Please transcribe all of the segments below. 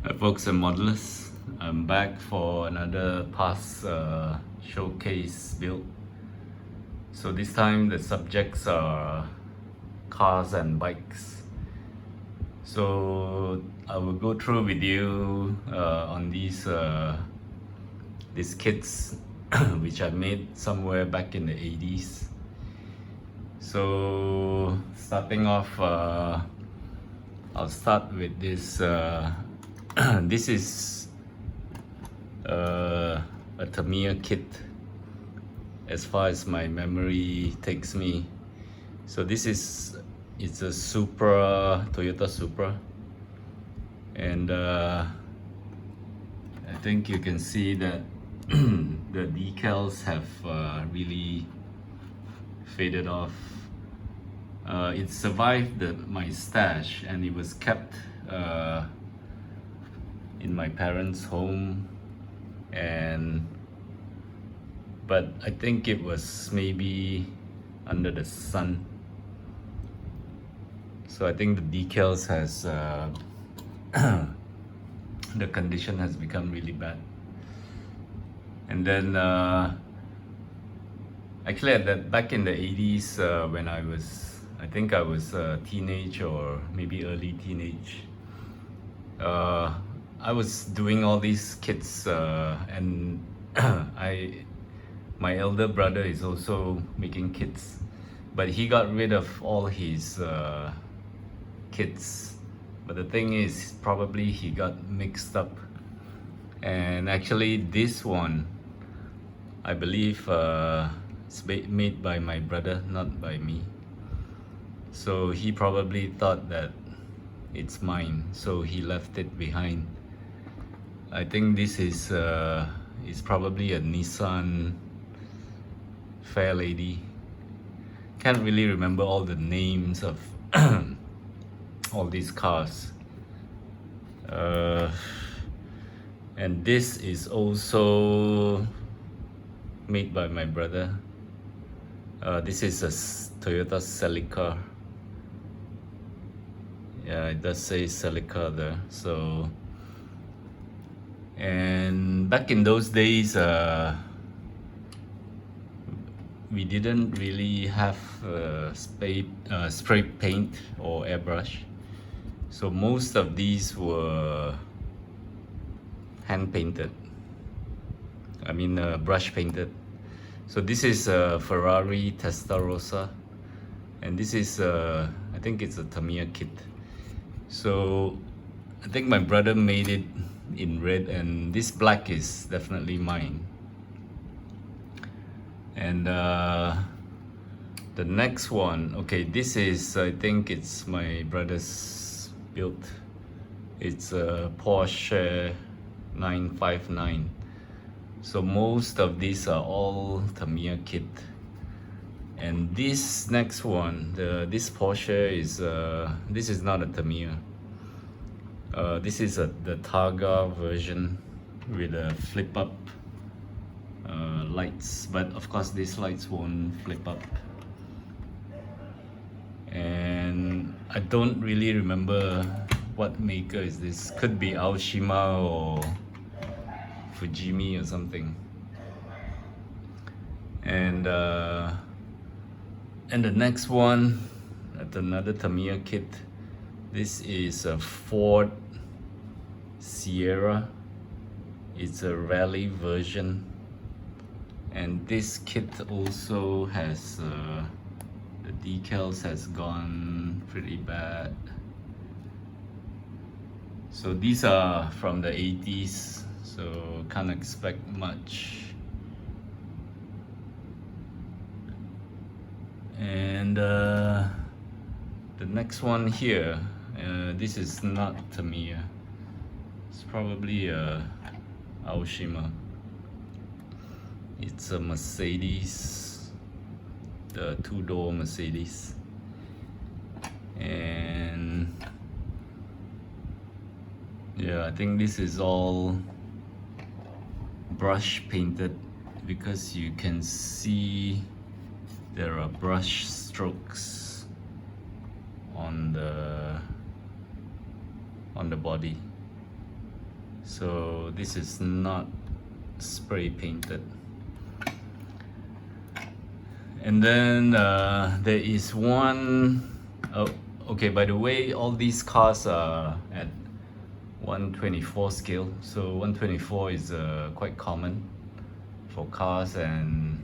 Hi folks and modelers, I'm back for another past showcase build. So this time the subjects are cars and bikes. So I will go through with you on these kits which I made somewhere back in the 80s. So starting off, I'll start with this. This is a Tamiya kit as far as my memory takes me. So it's a Supra, Toyota Supra, and I think you can see that the decals have really faded off. It survived my stash and it was kept in my parents' home, but I think it was maybe under the sun. So I think the decals has the condition has become really bad. And then actually back in the 80s, when I think I was a teenage or maybe early teenage, I was doing all these kits, and my elder brother is also making kits, but he got rid of all his kits. But the thing is, probably he got mixed up, and actually this one, I believe, it's made by my brother, not by me. So he probably thought that it's mine, so he left it behind. I think this is probably a Nissan Fairlady. Can't really remember all the names of all these cars. And this is also made by my brother. This is a Toyota Celica. Yeah, it does say Celica there. So, and back in those days, we didn't really have spray paint or airbrush. So most of these were hand painted. I mean, brush painted. So this is a Ferrari Testarossa, and this is I think it's a Tamiya kit. So I think my brother made it in red, and this black is definitely mine. And the next one, okay, this is, I think it's my brother's built. It's a Porsche 959. So most of these are all Tamiya kit. And this next one, this Porsche is this is not a Tamiya. This is the Targa version with a flip up lights, but of course these lights won't flip up. And I don't really remember what maker is this. Could be Aoshima or Fujimi or something. And the next one, at another Tamiya kit. This is a Ford Sierra. It's a rally version, and this kit also has the decals has gone pretty bad. So these are from the 80s, so can't expect much. And the next one here, this is not Tamiya. It's probably a Aoshima. It's a Mercedes, the two-door Mercedes. And yeah, I think this is all brush painted, because you can see there are brush strokes on the body. So this is not spray painted. And then there is one, oh, okay, by the way, all these cars are at 124 scale. So 124 is quite common for cars, and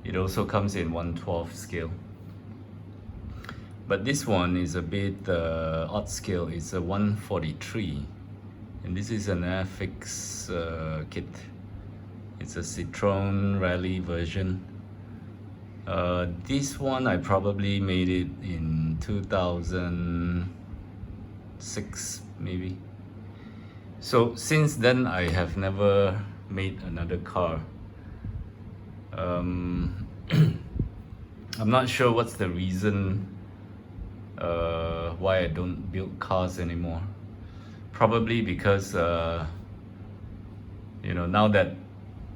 it also comes in 112 scale. But this one is a bit odd scale. It's a 143, and this is an airfix kit. It's a Citroen Rally version. This one I probably made it in 2006 maybe. So since then I have never made another car. I'm not sure what's the reason why I don't build cars anymore. Probably because you know, now that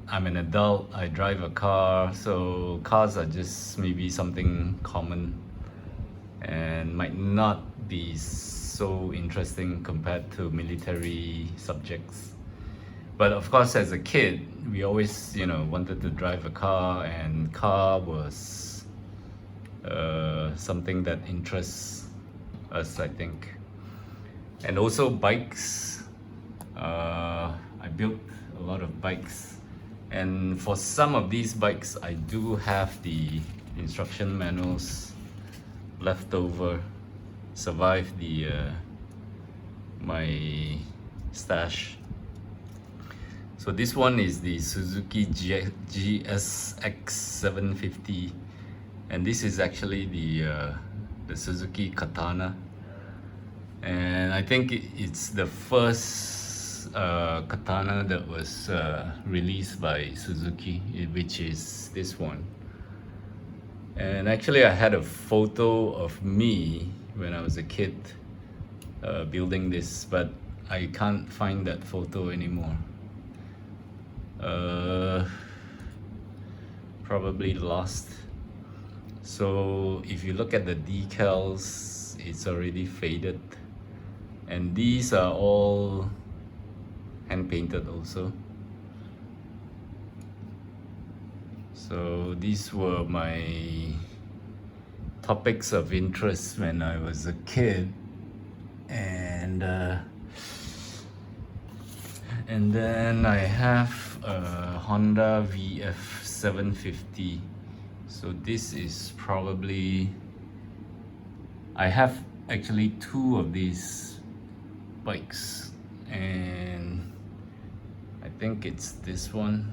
I'm an adult, I drive a car, so cars are just maybe something common and might not be so interesting compared to military subjects. But of course, as a kid, we always, you know, wanted to drive a car, and car was something that interests us, I think. And also bikes. I built a lot of bikes, and for some of these bikes I do have the instruction manuals left over, survived the my stash. So this one is the Suzuki GSX 750, and this is actually the Suzuki Katana, and I think it's the first Katana that was released by Suzuki, which is this one. And actually I had a photo of me when I was a kid building this, but I can't find that photo anymore. Probably lost. So if you look at the decals, it's already faded, and these are all hand painted also. So these were my topics of interest when I was a kid, and then I have a Honda VF 750. So this is probably, I have actually two of these bikes, and I think it's this one.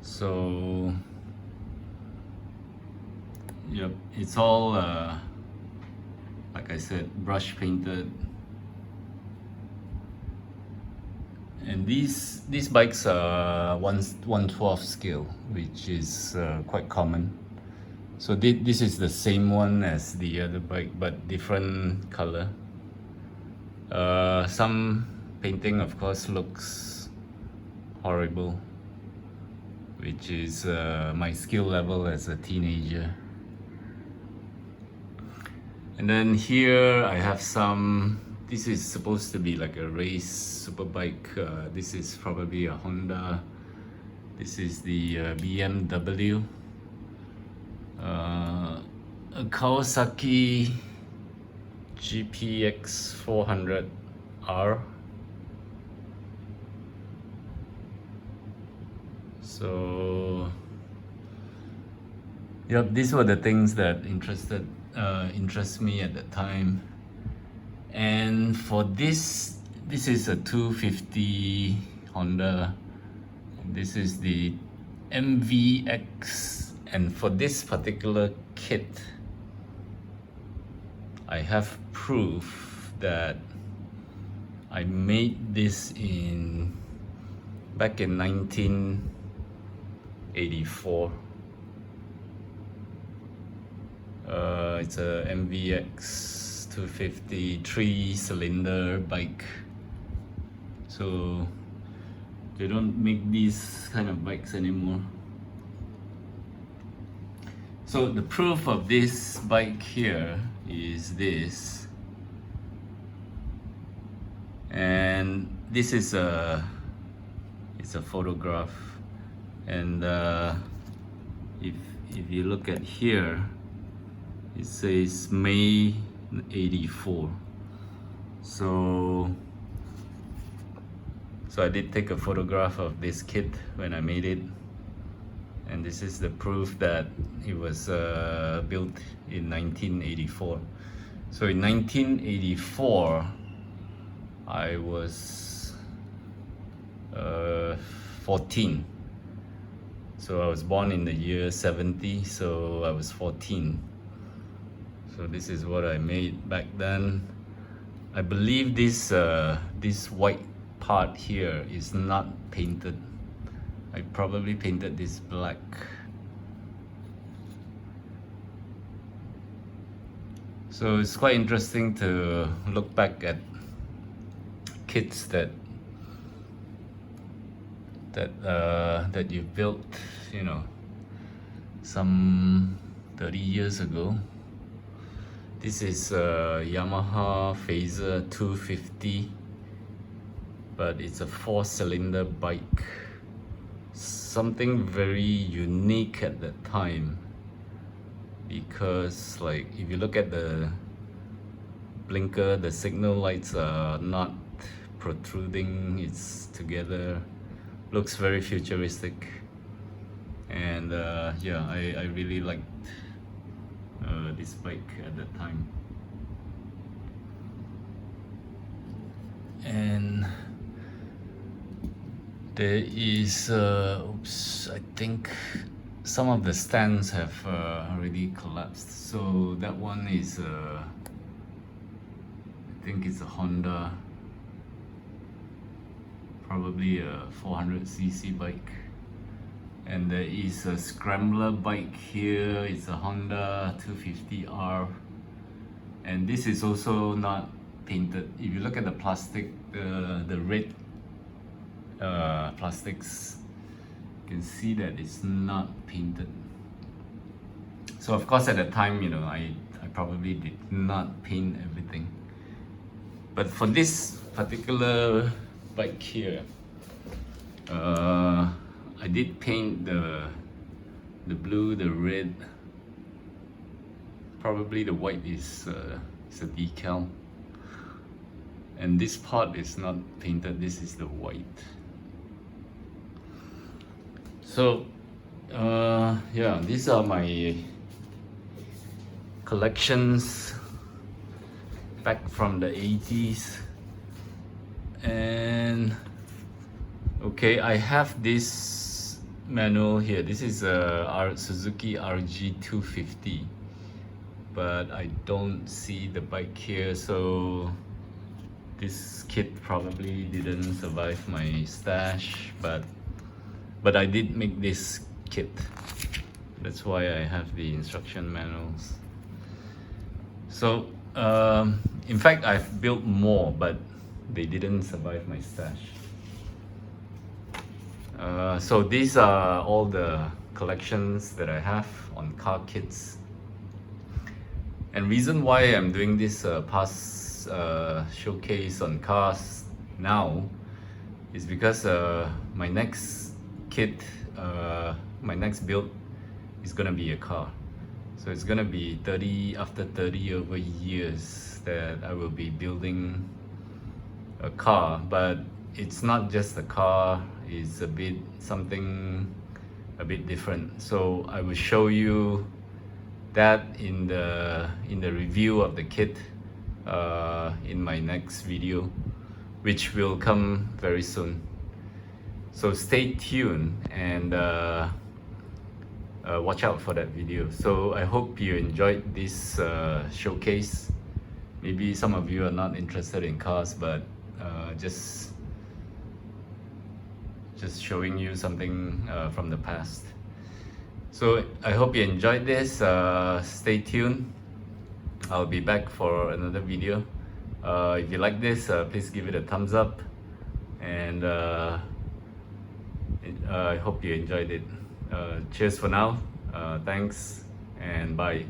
So yep, it's all like I said, brush painted. And these bikes are 1/12 scale, which is quite common. So this is the same one as the other bike, but different color. Some painting of course looks horrible, which is my skill level as a teenager. And then here I have some, this is supposed to be like a race super bike. This is probably a Honda. This is the BMW. A Kawasaki GPX 400R. So yep, these were the things that interest me at the time. And for this is a 250 Honda. This is the MVX, and for this particular kit I have proof that I made this back in 1984. It's a MVX 250 3-cylinder bike. So they don't make these kind of bikes anymore. So the proof of this bike here is this. And this is it's a photograph, and if you look at here, it says May 84. So I did take a photograph of this kit when I made it, and this is the proof that it was built in 1984. So in 1984 I was 14. So I was born in the year 70, so I was 14. So this is what I made back then. I believe this white part here is not painted. I probably painted this black. So it's quite interesting to look back at kits that you built, you know, some 30 years ago. This is a Yamaha Phaser 250, but it's a 4-cylinder bike. Something very unique at that time, because like if you look at the blinker, the signal lights are not protruding, it's together. Looks very futuristic, and yeah, I really liked this bike at that time. And there is oops, I think some of the stands have already collapsed. So that one is I think it's a Honda, probably a 400cc bike. And there is a scrambler bike here. It's a Honda 250R, and this is also not painted. If you look at the plastic, the red plastics, you can see that it's not painted. So of course at the time, you know, I probably did not paint everything. But for this particular bike here, I did paint the blue, the red. Probably the white is a decal, and this part is not painted. This is the white. So yeah, these are my collections back from the 80s. And okay, I have this manual here. This is a Suzuki RG250, but I don't see the bike here, so this kit probably didn't survive my stash, but I did make this kit. That's why I have the instruction manuals. So in fact, I've built more, but they didn't survive my stash. So these are all the collections that I have on car kits. And reason why I'm doing this past showcase on cars now is because my next kit, my next build is gonna be a car. So it's gonna be 30 over years that I will be building a car. But it's not just a car, it's something a bit different. So I will show you that in the review of the kit in my next video, which will come very soon. So stay tuned and watch out for that video. So I hope you enjoyed this showcase. Maybe some of you are not interested in cars, but just showing you something from the past. So I hope you enjoyed this. Stay tuned. I'll be back for another video. If you like this, please give it a thumbs up, and I hope you enjoyed it. Cheers for now. Thanks and bye.